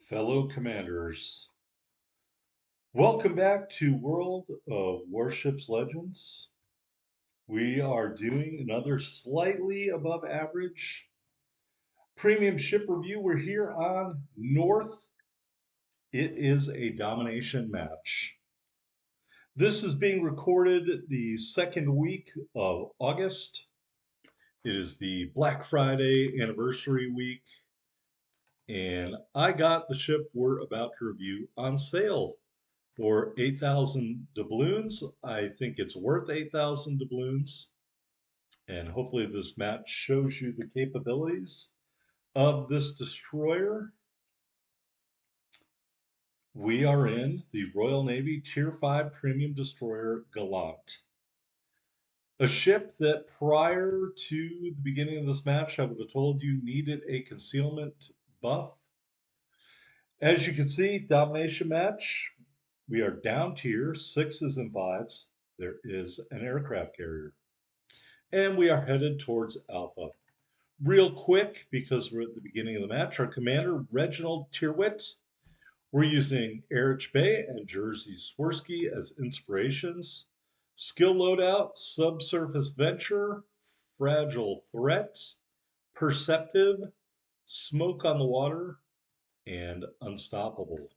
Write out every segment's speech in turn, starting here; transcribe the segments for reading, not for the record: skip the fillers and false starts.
Fellow commanders, welcome back to World of Warships Legends. We are doing another slightly above average premium ship review. We're here on North. It is a domination match. This is being recorded the second week of August. It is the Black Friday anniversary week, and I got the ship we're about to review on sale for 8,000 doubloons. I think it's worth 8,000 doubloons. And hopefully, this match shows you the capabilities of this destroyer. We are in the Royal Navy Tier 5 Premium Destroyer Gallant. A ship that prior to the beginning of this match, I would have told you needed a concealment buff. As you can see, domination match. We are down tier, sixes and fives. There is an aircraft carrier. And we are headed towards Alpha. Real quick, because we're at the beginning of the match, our commander, Reginald Tyrwhitt. We're using Erich Bay and Jerzy Swirsky as inspirations. Skill loadout, subsurface venture, fragile threat, perceptive, smoke on the water, and unstoppable.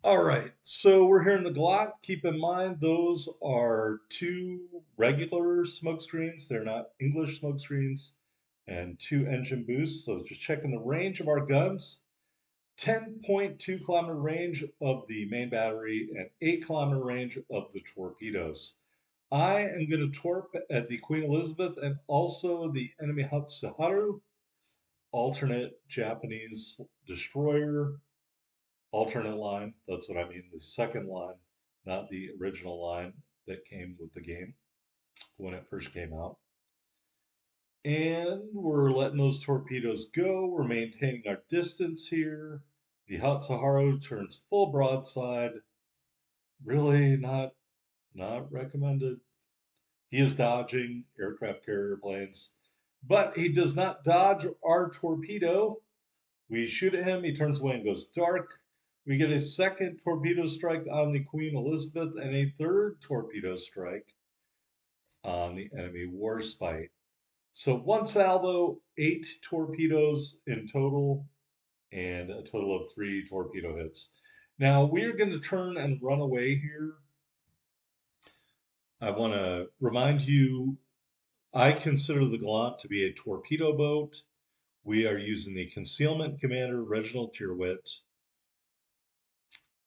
All right, so we're here in the Gallant. Keep in mind, those are two regular smoke screens. They're not English smoke screens, and two engine boosts. So just checking the range of our guns. 10.2 kilometer range of the main battery and 8 kilometer range of the torpedoes. I am going to torp at the Queen Elizabeth and also the enemy Hatsuharu, alternate Japanese destroyer. Alternate line, that's what I mean, the second line, not the original line that came with the game when it first came out. And we're letting those torpedoes go. We're maintaining our distance here. The Hatsuharu turns full broadside. Really not recommended. He is dodging aircraft carrier planes, but he does not dodge our torpedo. We shoot at him, he turns away and goes dark. We get a second torpedo strike on the Queen Elizabeth and a third torpedo strike on the enemy Warspite. So one salvo, 8 torpedoes in total, and a total of 3 torpedo hits. Now we are going to turn and run away here. I want to remind you, I consider the Gallant to be a torpedo boat. We are using the concealment commander, Reginald Tyrwhitt.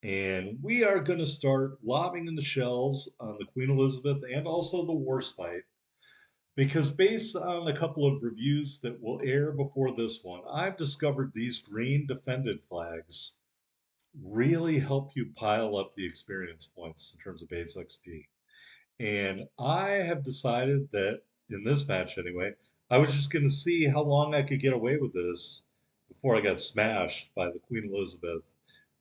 And we are going to start lobbing in the shells on the Queen Elizabeth and also the Warspite. Because based on a couple of reviews that will air before this one, I've discovered these green defended flags really help you pile up the experience points in terms of base XP. And I have decided that in this match anyway, I was just going to see how long I could get away with this before I got smashed by the Queen Elizabeth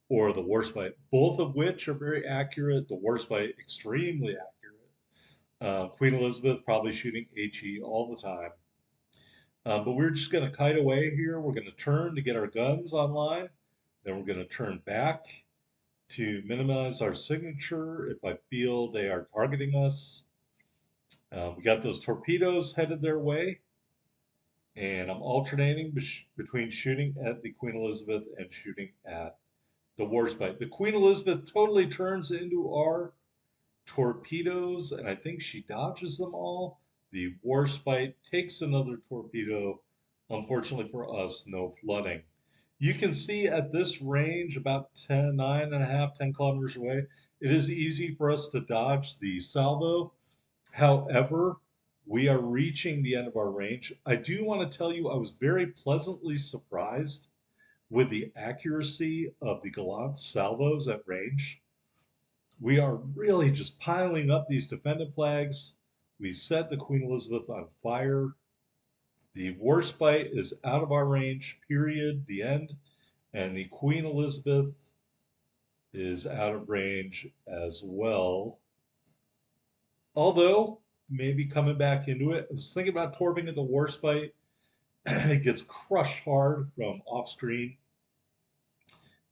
or the Warspite, both of which are very accurate. The Warspite, extremely accurate. Queen Elizabeth probably shooting HE all the time. But we're just going to kite away here. We're going to turn to get our guns online. Then we're going to turn back to minimize our signature if I feel they are targeting us. We got those torpedoes headed their way. And I'm alternating between shooting at the Queen Elizabeth and shooting at the Warspite. The Queen Elizabeth totally turns into our torpedoes, and I think she dodges them all. The Warspite takes another torpedo. Unfortunately for us, no flooding. You can see at this range, about 10, 9.5, 10 kilometers away, it is easy for us to dodge the salvo. However, we are reaching the end of our range. I do want to tell you, I was very pleasantly surprised with the accuracy of the Gallant salvos at range. We are really just piling up these defendant flags. We set the Queen Elizabeth on fire. The Warspite is out of our range, period, the end. And the Queen Elizabeth is out of range as well. Although, maybe coming back into it, I was thinking about torping at the Warspite. It gets crushed hard from off screen,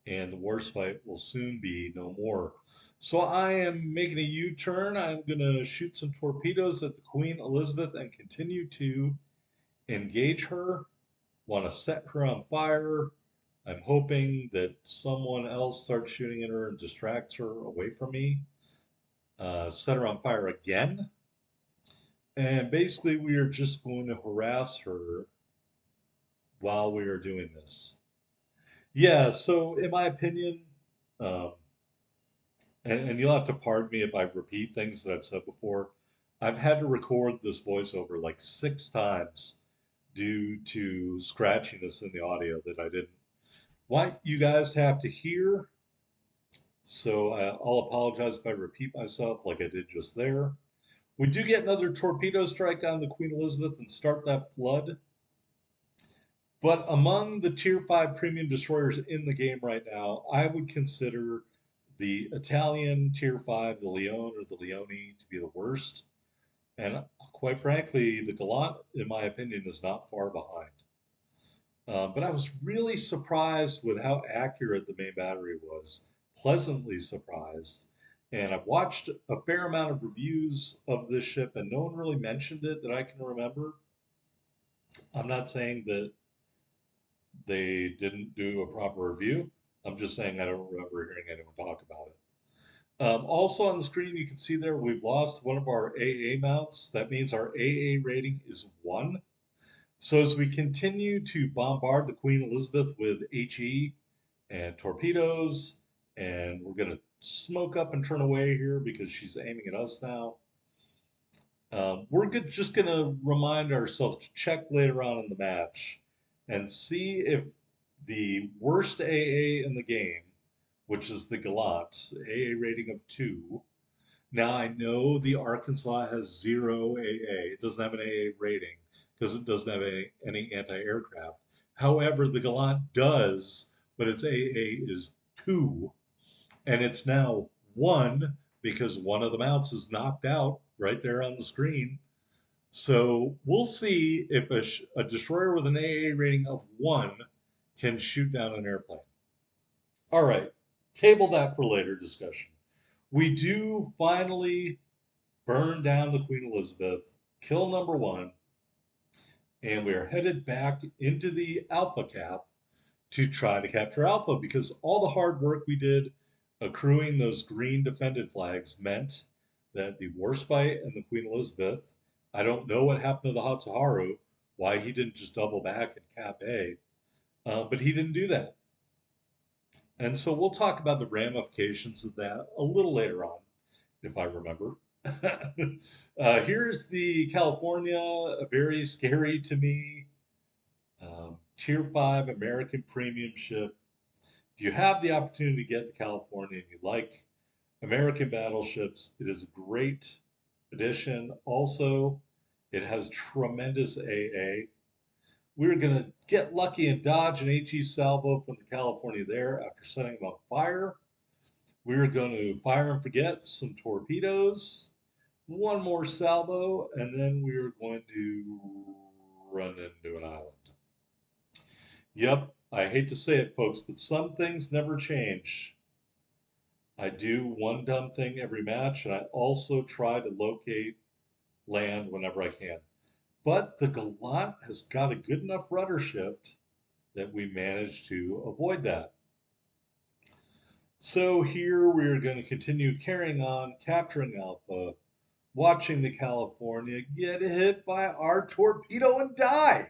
and the war fight will soon be no more. So I am making a U-turn. I'm going to shoot some torpedoes at the Queen Elizabeth and continue to engage her. Want to set her on fire. I'm hoping that someone else starts shooting at her and distracts her away from me. Set her on fire again. And basically, we are just going to harass her while we are doing this. Yeah, so in my opinion, um, and you'll have to pardon me if I repeat things that I've said before, I've had to record this voiceover like 6 times due to scratchiness in the audio that I didn't want you guys to have to hear. So I'll apologize if I repeat myself like I did just there. We do get another torpedo strike on the Queen Elizabeth and start that flood. But among the Tier 5 premium destroyers in the game right now, I would consider the Italian Tier 5, the Leone or the Leone, to be the worst. And quite frankly, the Gallant, in my opinion, is not far behind. But I was really surprised with how accurate the main battery was, pleasantly surprised. And I've watched a fair amount of reviews of this ship, and no one really mentioned it that I can remember. I'm not saying that they didn't do a proper review. I'm just saying I don't remember hearing anyone talk about it. Also on the screen, you can see there we've lost one of our AA mounts. That means our AA rating is 1. So as we continue to bombard the Queen Elizabeth with HE and torpedoes, and we're going to smoke up and turn away here because she's aiming at us now. We're just going to remind ourselves to check later on in the match and see if the worst AA in the game, which is the Gallant, AA rating of 2. Now I know the Arkansas has 0 AA. It doesn't have an AA rating because it doesn't have any anti-aircraft. However, the Gallant does, but its AA is 2, and it's now 1 because one of the mounts is knocked out right there on the screen. So we'll see if a destroyer with an AA rating of 1 can shoot down an airplane. All right, table that for later discussion. We do finally burn down the Queen Elizabeth, kill number 1, and we are headed back into the Alpha Cap to try to capture Alpha because all the hard work we did accruing those green defended flags meant that the Warspite and the Queen Elizabeth, I don't know what happened to the Hatsuharu, why he didn't just double back and cap A, but he didn't do that. And so we'll talk about the ramifications of that a little later on, if I remember. Here's the California, very scary to me. Tier 5 American premium ship. If you have the opportunity to get the California and you like American battleships, it is a great addition. Also, it has tremendous AA. We're going to get lucky and dodge an HE salvo from the California there after setting them on fire. We're going to fire and forget some torpedoes, one more salvo, and then we're going to run into an island. Yep, I hate to say it, folks, but some things never change. I do one dumb thing every match, and I also try to locate land whenever I can. But the Gallant has got a good enough rudder shift that we managed to avoid that. So here we're going to continue carrying on, capturing Alpha, watching the California get hit by our torpedo and die.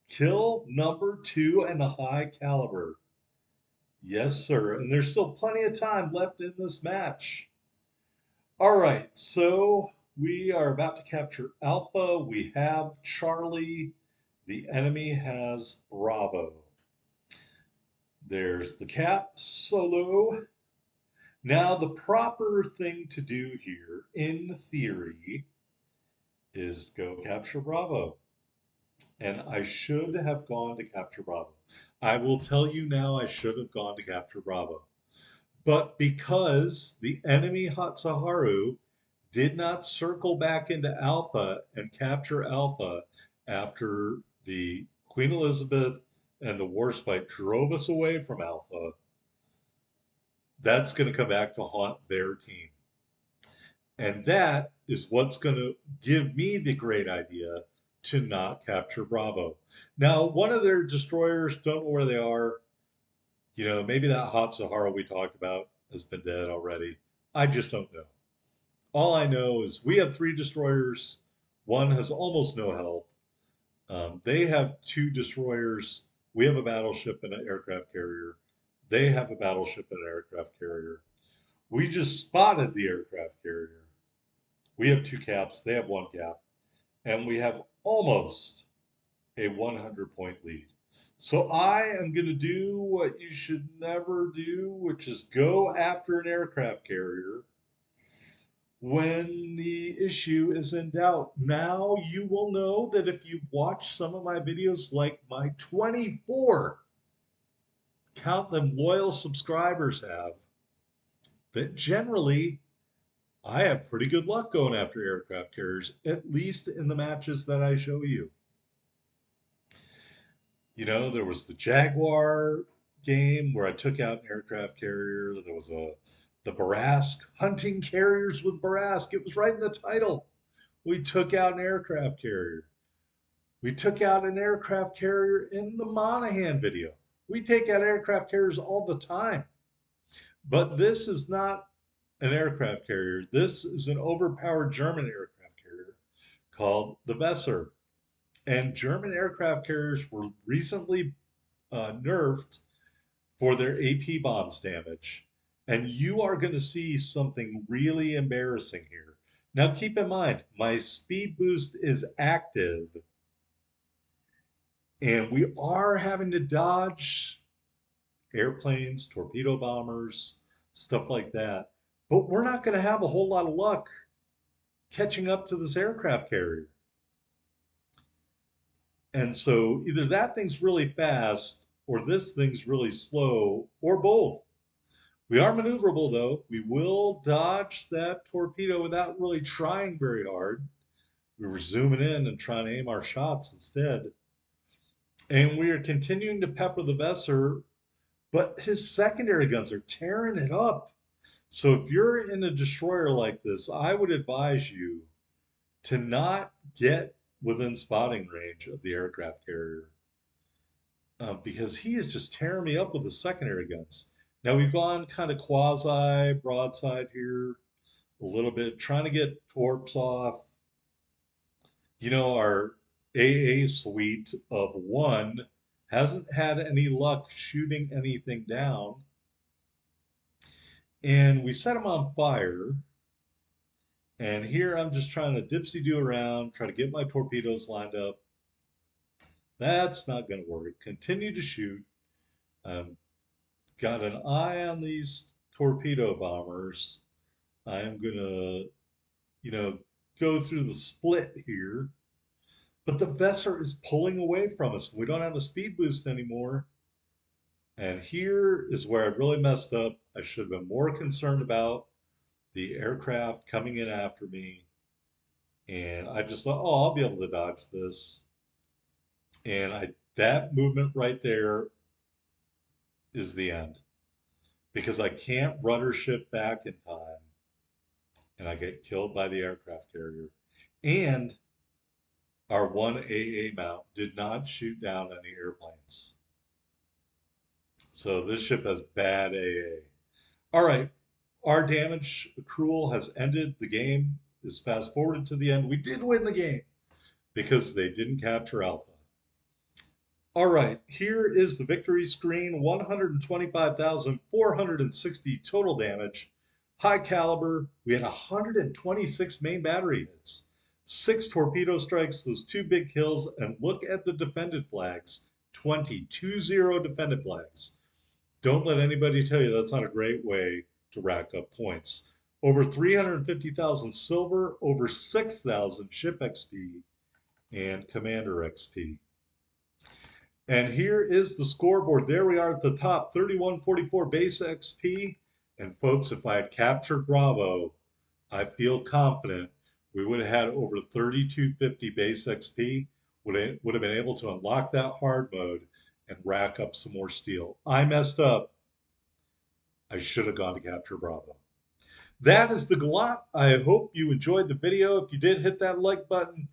Kill number 2 and a high caliber. Yes, sir. And there's still plenty of time left in this match. All right, so we are about to capture Alpha. We have Charlie. The enemy has Bravo. There's the cap solo. Now, the proper thing to do here, in theory, is go capture Bravo. And I should have gone to capture Bravo. I will tell you now, I should have gone to capture Bravo. But because the enemy Hatsuharu did not circle back into Alpha and capture Alpha after the Queen Elizabeth and the Warspite drove us away from Alpha, that's going to come back to haunt their team. And that is what's going to give me the great idea to not capture Bravo. Now, one of their destroyers, don't know where they are. Maybe that Hot Sahara we talked about has been dead already. I just don't know. All I know is we have three destroyers. One has almost no health. They have two destroyers. We have a battleship and an aircraft carrier. They have a battleship and an aircraft carrier. We just spotted the aircraft carrier. We have two caps. They have one cap. And we have almost a 100-point lead. So I am going to do what you should never do, which is go after an aircraft carrier when the issue is in doubt. Now you will know that if you watch some of my videos, like my 24, count them, loyal subscribers have, that generally I have pretty good luck going after aircraft carriers, at least in the matches that I show you. There was the Jaguar game where I took out an aircraft carrier. There was the Barask, hunting carriers with Barask. It was right in the title. We took out an aircraft carrier. We took out an aircraft carrier in the Monahan video. We take out aircraft carriers all the time. But this is not an aircraft carrier. This is an overpowered German aircraft carrier called the Weser. And German aircraft carriers were recently nerfed for their AP bombs damage. And you are going to see something really embarrassing here. Now, keep in mind, my speed boost is active, and we are having to dodge airplanes, torpedo bombers, stuff like that. But we're not going to have a whole lot of luck catching up to this aircraft carrier. And so either that thing's really fast or this thing's really slow or both. We are maneuverable though. We will dodge that torpedo without really trying very hard. We were zooming in and trying to aim our shots instead. And we are continuing to pepper the Weser, but his secondary guns are tearing it up. So if you're in a destroyer like this, I would advise you to not get within spotting range of the aircraft carrier because he is just tearing me up with the secondary guns. Now we've gone kind of quasi broadside here a little bit, trying to get torps off. Our AA suite of one hasn't had any luck shooting anything down. And we set them on fire. And here I'm just trying to dipsy-do around, try to get my torpedoes lined up. That's not going to work. Continue to shoot. Got an eye on these torpedo bombers. I am going to, go through the split here. But the Weser is pulling away from us. We don't have a speed boost anymore. And here is where I really messed up. I should have been more concerned about the aircraft coming in after me. And I just thought, oh, I'll be able to dodge this. And that movement right there is the end. Because I can't rudder shift back in time. And I get killed by the aircraft carrier. And our one AA mount did not shoot down any airplanes. So this ship has bad AA. All right, our damage accrual has ended. The game is fast forwarded to the end. We did win the game because they didn't capture Alpha. All right, here is the victory screen. 125,460 total damage. High caliber. We had 126 main battery hits. 6 torpedo strikes, those 2 big kills, and look at the defended flags. 20 defended flags. Don't let anybody tell you that's not a great way to rack up points. Over 350,000 silver, over 6,000 ship XP, and commander XP. And here is the scoreboard. There we are at the top, 3144 base XP. And folks, if I had captured Bravo, I feel confident we would have had over 3250 base XP. would have been able to unlock that hard mode and rack up some more steel. I messed up. I should have gone to Capture Bravo. That is the Gallant. I hope you enjoyed the video. If you did, hit that like button.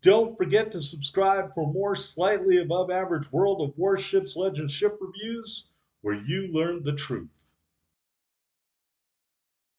Don't forget to subscribe for more slightly above average World of Warships Legends ship reviews where you learn the truth.